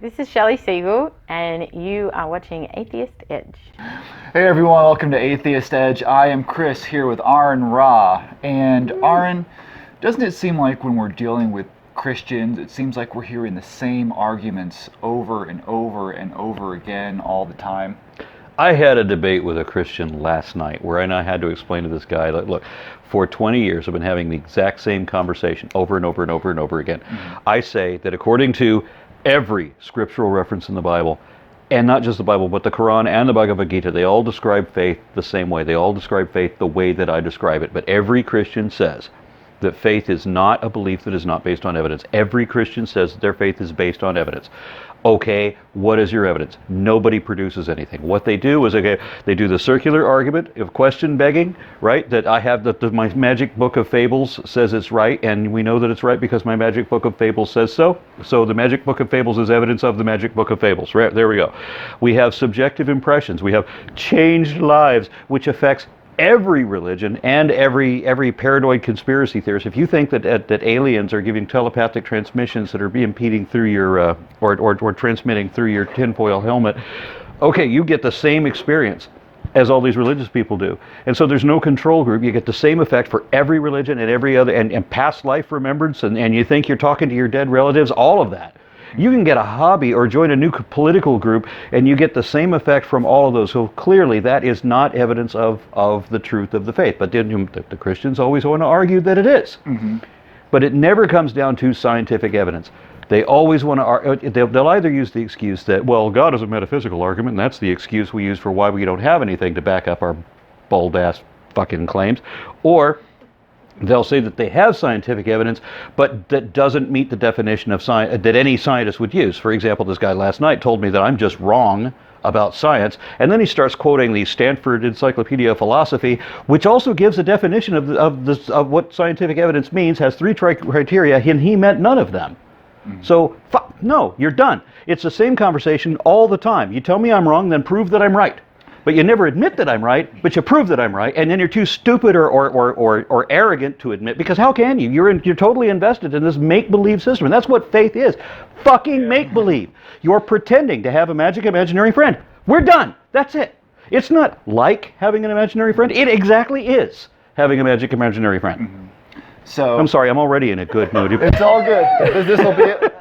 This is Shelley Siegel, and you are watching Atheist Edge. Hey everyone, welcome to Atheist Edge. I am Chris here with Aron Ra. And Aron, doesn't it seem like when we're dealing with Christians, it seems like we're hearing the same arguments over and over and over again all the time? I had a debate with a Christian last night where I had to explain to this guy, look, for 20 years I've been having the exact same conversation over and over and over and over again. I say that according to every scriptural reference in the Bible, and not just the Bible, but the Quran and the Bhagavad Gita, they all describe faith the same way. They all describe faith the way that I describe it. But every Christian says that faith is not a belief that is not based on evidence. Every Christian says that their faith is based on evidence. Okay, what is your evidence? Nobody produces anything. What they do is, they do the circular argument of question begging, right? That I have my magic book of fables says it's right, and we know that it's right because my magic book of fables says so. So the magic book of fables is evidence of the magic book of fables, right? There we go. We have subjective impressions. We have changed lives, which affects every religion and every paranoid conspiracy theorist. If you think that aliens are giving telepathic transmissions that are impeding through your or transmitting through your tinfoil helmet, okay, you get the same experience as all these religious people do. And so there's no control group. You get the same effect for every religion and every other, and past life remembrance, and you think you're talking to your dead relatives, all of that. You can get a hobby or join a new political group and you get the same effect from all of those. So clearly that is not evidence of the truth of the faith. But the Christians always want to argue that it is. But it never comes down to scientific evidence. They always want to, they'll either use the excuse that, well, God is a metaphysical argument, and that's the excuse we use for why we don't have anything to back up our bold-ass fucking claims, or they'll say that they have scientific evidence, but that doesn't meet the definition of science that any scientist would use. For example, this guy last night told me that I'm just wrong about science, and then he starts quoting the Stanford Encyclopedia of Philosophy, which also gives a definition of what scientific evidence means, has three criteria, and he meant none of them. So, no, you're done. It's the same conversation all the time. You tell me I'm wrong, then prove that I'm right. But you never admit that I'm right, but you prove that I'm right, and then you're too stupid or arrogant to admit, because how can you? You're totally invested in this make-believe system, and that's what faith is. Fucking make-believe. You're pretending to have a magic imaginary friend. We're done. That's it. It's not like having an imaginary friend. It exactly is having a magic imaginary friend. So I'm sorry, I'm already in a good mood. it's all good. This will be it.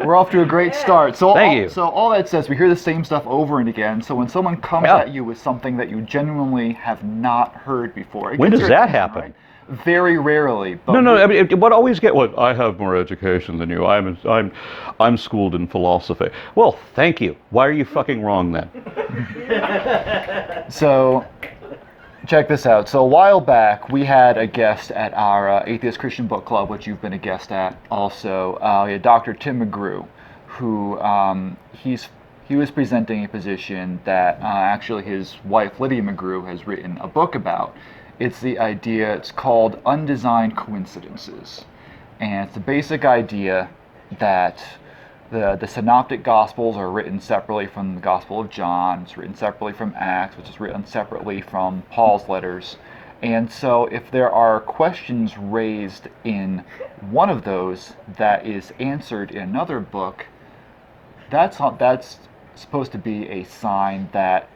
We're off to a great start. Thank you. So all that says, we hear the same stuff over and again. So when someone comes at you with something that you genuinely have not heard before, when does that happen? Right? Very rarely. But No. I mean, what always get? What? I have more education than you. I'm schooled in philosophy. Well, thank you. Why are you fucking wrong then? So, check this out. So a while back, we had a guest at our Atheist Christian Book Club, which you've been a guest at also. We had Dr. Tim McGrew, who he was presenting a position that actually his wife Lydia McGrew has written a book about. It's called Undesigned Coincidences. And it's the basic idea that the synoptic gospels are written separately from the Gospel of John. It's written separately from Acts, which is written separately from Paul's letters. And so if there are questions raised in one of those that is answered in another book, that's supposed to be a sign that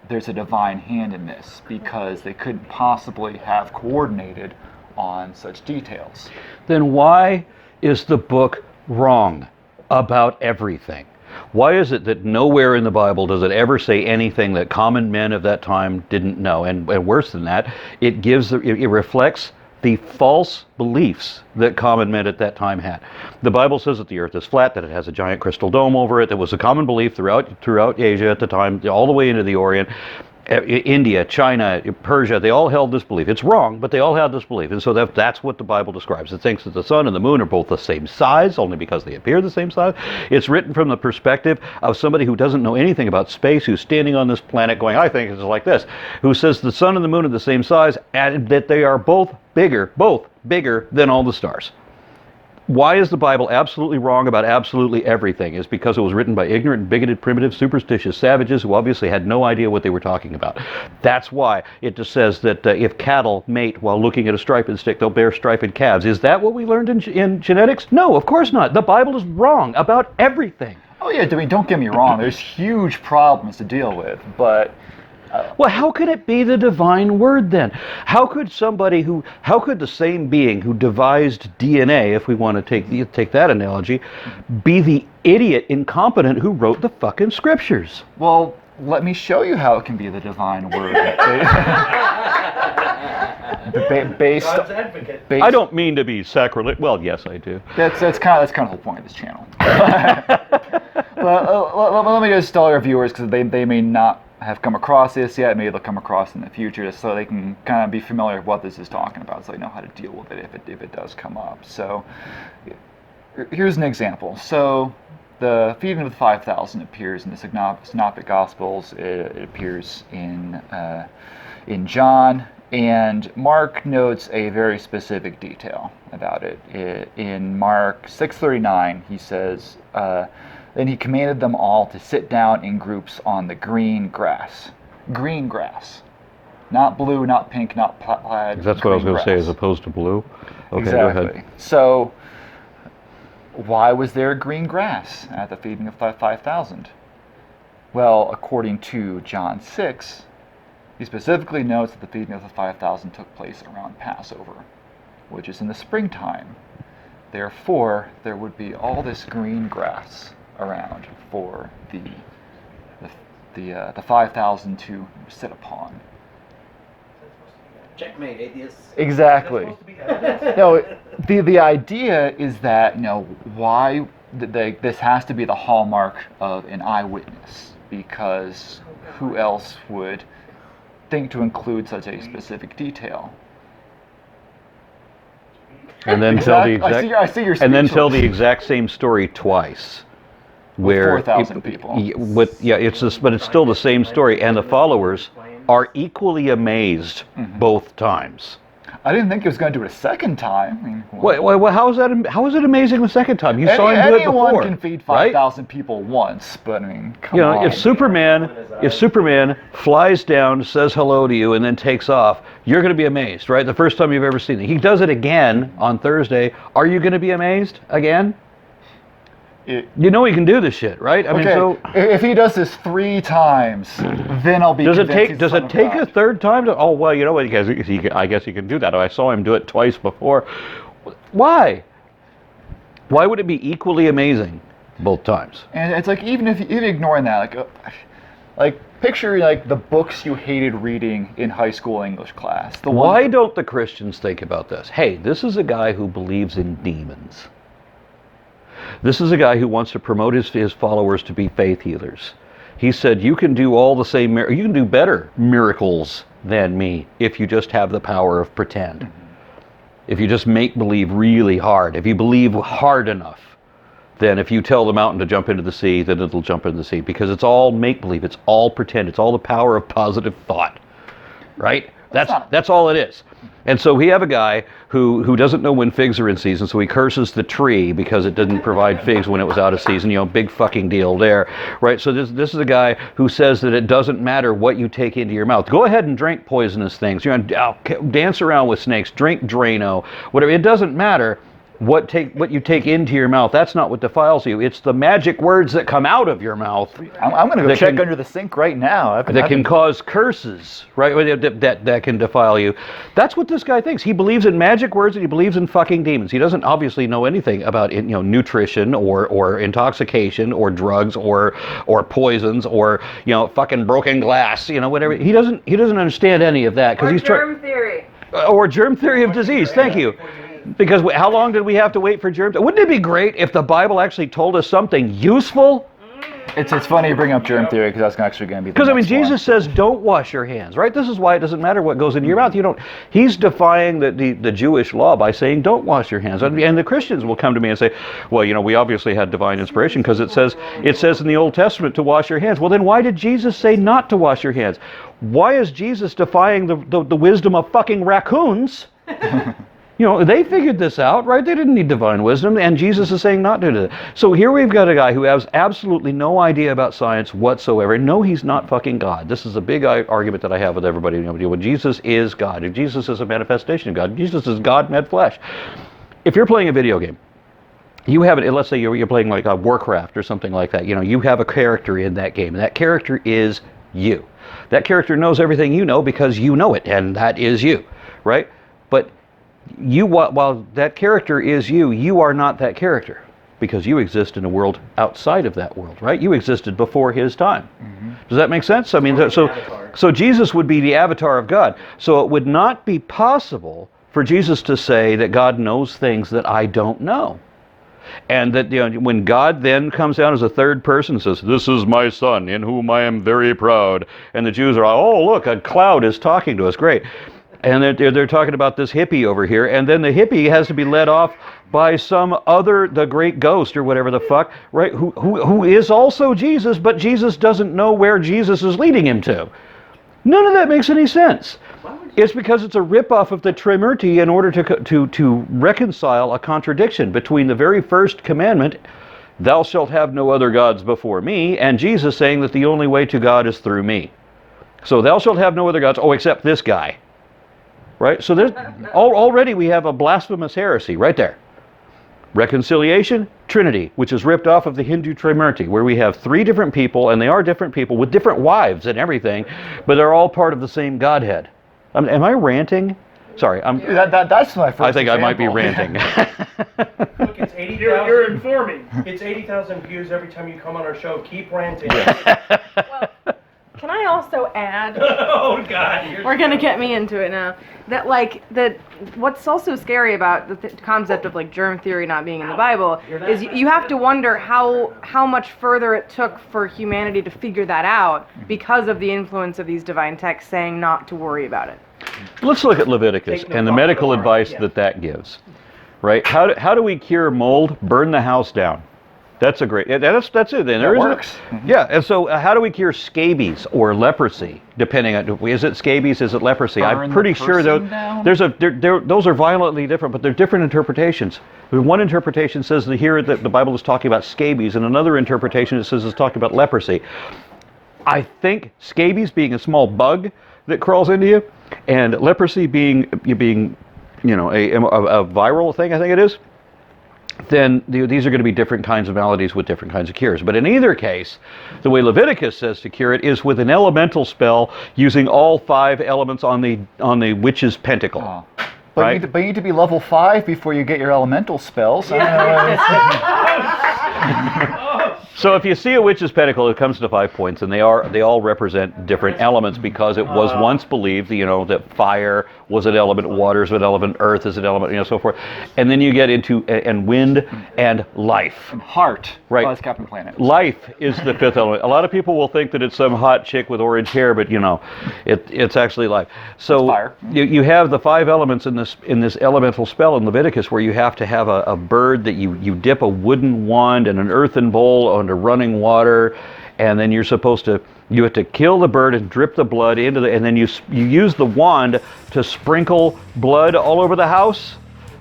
there's a divine hand in this, because they couldn't possibly have coordinated on such details. Then why is the book wrong about everything? Why is it that nowhere in the Bible does it ever say anything that common men of that time didn't know? And worse than that, it reflects the false beliefs that common men at that time had. The Bible says that the earth is flat, that it has a giant crystal dome over it. That was a common belief throughout Asia at the time, all the way into the Orient. India, China, Persia, they all held this belief. It's wrong, but they all had this belief. And so that's what the Bible describes. It thinks that the sun and the moon are both the same size, only because they appear the same size. It's written from the perspective of somebody who doesn't know anything about space, who's standing on this planet going, I think it's like this, who says the sun and the moon are the same size, and that they are both bigger than all the stars. Why is the Bible absolutely wrong about absolutely everything? Is because it was written by ignorant, bigoted, primitive, superstitious savages who obviously had no idea what they were talking about. That's why it just says that if cattle mate while looking at a striped stick, they'll bear striped calves. Is that what we learned in genetics? No, of course not. The Bible is wrong about everything. Oh yeah, I mean, don't get me wrong. There's huge problems to deal with, but Well, how could it be the divine word then? How could the same being who devised DNA, if we want to take that analogy, be the idiot, incompetent who wrote the fucking scriptures? well, let me show you how it can be the divine word. based, God's advocate. I don't mean to be sacrilege. Well, yes, I do. That's kind of the whole point of this channel. But let me just tell our viewers, because they may not have come across this yet, maybe they'll come across in the future, just so they can kind of be familiar with what this is talking about, so they know how to deal with it if it does come up. So here's an example. So the feeding of the 5,000 appears in the Synoptic Gospels. It appears in John, and Mark notes a very specific detail about it. In Mark 6:39, he says, "Then he commanded them all to sit down in groups on the green grass." Green grass. Not blue, not pink, not plaid. That's what I was going to say, grass. as opposed to blue. Okay, Exactly. go ahead. So, why was there green grass at the feeding of 5,000? Well, according to John 6, he specifically notes that the feeding of the 5,000 took place around Passover, which is in the springtime. Therefore, there would be all this green grass around for the 5,000 to sit upon. Checkmate, atheists. Exactly. No, the idea is that, why this has to be the hallmark of an eyewitness, because who else would think to include such a specific detail? And then I see your and then speech. tell the exact same story twice, where 4,000 people. But it's still the same story, and the followers are equally amazed both times. I didn't think he was going to do it a second time. I mean, Well, how is it amazing the second time? You saw him do it before. Anyone can feed 5,000 people once, but I mean, come on. If Superman flies down, says hello to you, and then takes off, you're going to be amazed, right? The first time you've ever seen it. He does it again on Thursday. Are you going to be amazed again? You know he can do this shit, right? If he does this 3 times, then I'll be. Does it convinced take he's a third time to? Oh well, you know what? I guess he can do that. I saw him do it twice before. Why? Why would it be equally amazing both times? And it's like even ignoring that, like picture like the books you hated reading in high school English class. Why don't the Christians think about this? Hey, this is a guy who believes in demons. This is a guy who wants to promote his followers to be faith healers. He said, you can do all the same, you can do better miracles than me if you just have the power of pretend. Mm-hmm. If you just make believe really hard. If you believe hard enough, then if you tell the mountain to jump into the sea, then it'll jump into the sea. Because it's all make believe. It's all pretend. It's all the power of positive thought. Right? That's all it is. And so we have a guy who doesn't know when figs are in season, so he curses the tree because it didn't provide figs when it was out of season. Big fucking deal there, right? So this is a guy who says that it doesn't matter what you take into your mouth. Go ahead and drink poisonous things. Dance around with snakes, drink Drano, whatever. It doesn't matter what you take into your mouth. That's not what defiles you. It's the magic words that come out of your mouth. I'm going to go check under the sink right now. That can cause curses, right? That can defile you. That's what this guy thinks. He believes in magic words and he believes in fucking demons. He doesn't obviously know anything about nutrition or intoxication or drugs or poisons or fucking broken glass. Whatever. He doesn't understand any of that because he's germ theory. Or germ theory of disease. Thank you. Because how long did we have to wait for germs? Wouldn't it be great if the Bible actually told us something useful? It's funny you bring up germ theory because that's actually going to be the Because Jesus says don't wash your hands, right? This is why it doesn't matter what goes into your mouth. He's defying the Jewish law by saying don't wash your hands. And the Christians will come to me and say, well, we obviously had divine inspiration because it says in the Old Testament to wash your hands. Well, then why did Jesus say not to wash your hands? Why is Jesus defying the wisdom of fucking raccoons? They figured this out, right? They didn't need divine wisdom, and Jesus is saying not to do that. So here we've got a guy who has absolutely no idea about science whatsoever. No, he's not fucking God. This is a big argument that I have with everybody. When Jesus is God, if Jesus is a manifestation of God, Jesus is God made flesh. If you're playing a video game, you have it. Let's say you're playing like a Warcraft or something like that. You have a character in that game, and that character is you. That character knows everything you know because you know it, and that is you, right? But while that character is you, you are not that character because you exist in a world outside of that world, right? You existed before his time. Mm-hmm. Does that make sense? I mean, so Jesus would be the avatar of God. So it would not be possible for Jesus to say that God knows things that I don't know. And that when God then comes down as a third person and says, "This is my son in whom I am very proud," and the Jews are like, "Oh, look, a cloud is talking to us, great." And they're talking about this hippie over here, and then the hippie has to be led off by some other, the great ghost or whatever the fuck, right? Who is also Jesus, but Jesus doesn't know where Jesus is leading him to. None of that makes any sense. It's because it's a ripoff of the Trimurti in order to reconcile a contradiction between the very first commandment, "Thou shalt have no other gods before me," and Jesus saying that the only way to God is through me. So "Thou shalt have no other gods," except this guy. Right? So there's already we have a blasphemous heresy right there. Reconciliation, Trinity, which is ripped off of the Hindu Trimurti, where we have three different people, and they are different people with different wives and everything, but they're all part of the same Godhead. Am I ranting? Sorry, that's my first I think example. I might be ranting. Look, it's 80,000. You're informing. It's 80,000 views every time you come on our show. Keep ranting. Well, can I also add? Oh God! We're gonna get me into it now. That what's also scary about the concept of like germ theory not being in the Bible is you have to wonder how much further it took for humanity to figure that out because of the influence of these divine texts saying not to worry about it. Let's look at Leviticus and the medical advice that gives. Right? How do we cure mold? Burn the house down. That's a great. That's it. Then that works. Yeah. And so, how do we cure scabies or leprosy? Depending on is it scabies, is it leprosy? I'm pretty sure those are violently different, but they're different interpretations. One interpretation says that here that the Bible is talking about scabies, and another interpretation it says it's talking about leprosy. I think scabies being a small bug that crawls into you, and leprosy being a viral thing. I think it is. Then these are going to be different kinds of maladies with different kinds of cures. But in either case, the way Leviticus says to cure it is with an elemental spell using all 5 elements on the witch's pentacle. Oh. Right? But you need to be level 5 before you get your elemental spells. So if you see a witch's pentacle, it comes to 5 points, and they all represent different elements because it was once believed, that fire was an element, water is an element, earth is an element, so forth. And then you get into and wind and life. And heart. Right. That's Captain Planet. Life is the 5th element. A lot of people will think that it's some hot chick with orange hair, but it's actually life. So fire. You have the 5 elements in this elemental spell in Leviticus, where you have to have a bird that you dip a wooden wand in an earthen bowl under running water, and then you have to kill the bird and drip the blood into and then you use the wand to sprinkle blood all over the house,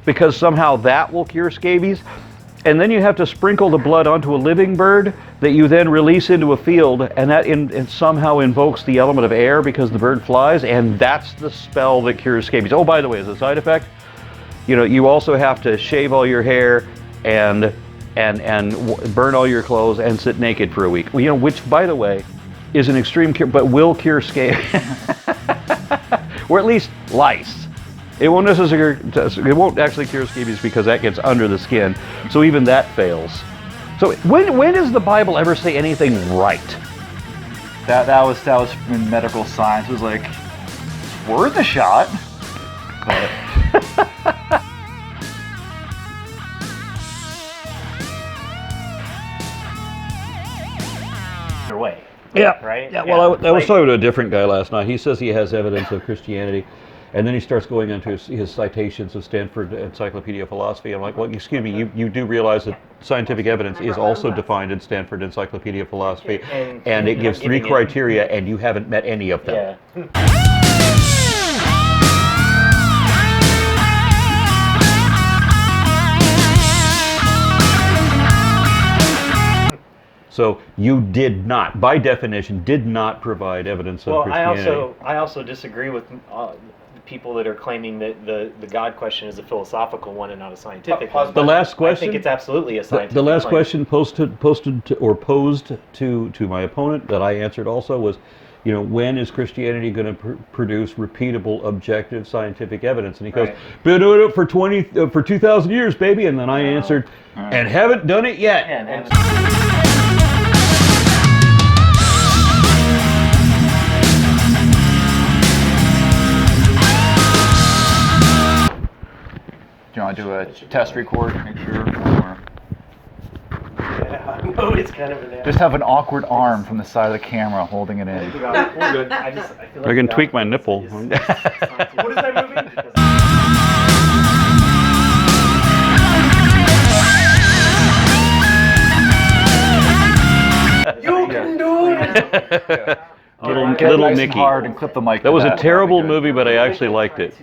because somehow that will cure scabies. And then you have to sprinkle the blood onto a living bird that you then release into a field, and that somehow invokes the element of air because the bird flies, and that's the spell that cures scabies. Oh, by the way, as a side effect, you also have to shave all your hair and burn all your clothes and sit naked for a week. Which, by the way, is an extreme cure, but will cure scabies, or at least lice. It won't actually cure scabies because that gets under the skin. So even that fails. So when does the Bible ever say anything right? That was in medical science. It was like, worth a shot. But way. Yeah. Right? Yeah. Well, I was talking to a different guy last night. He says he has evidence of Christianity, and then he starts going into his citations of Stanford Encyclopedia of Philosophy. I'm like, well, excuse me, you do realize that scientific evidence is also defined in Stanford Encyclopedia of Philosophy, and it gives 3 criteria, and you haven't met any of them. Yeah. So you did not, by definition, provide evidence of Christianity. I also disagree with people that are claiming that the God question is a philosophical one and not a scientific Pause one. The last question. I think it's absolutely a scientific The last claim. question posed to my opponent that I answered also was, when is Christianity going to produce repeatable, objective scientific evidence? And he goes, been doing it for 2,000 years, baby. And then I answered, and haven't done it yet. Yeah, and Do you want to do a test record? Make sure. Or Yeah, I know it's kind of an just have an awkward arm from the side of the camera holding it in. we're good. I feel like I can the tweak my God nipple. is What is that movie? You can do it! Little nice and Nicky. hard and clip the mic. That to was a That'd terrible be good. movie, but I actually liked it.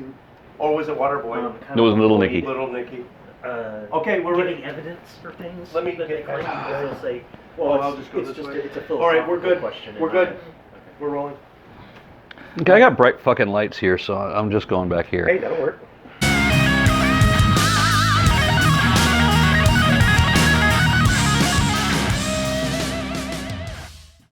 Or was it Waterboy? It was Little Nicky. Little Nicky. Okay, we're giving ready. evidence for things. Let me that get they claim. back to They'll that. say, Oh, well, I'll just go it's this just way. it's a All philosophical right, we're good. question. We're good. We're rolling. Okay, I got bright fucking lights here, so I'm just going back here. Hey, that'll work.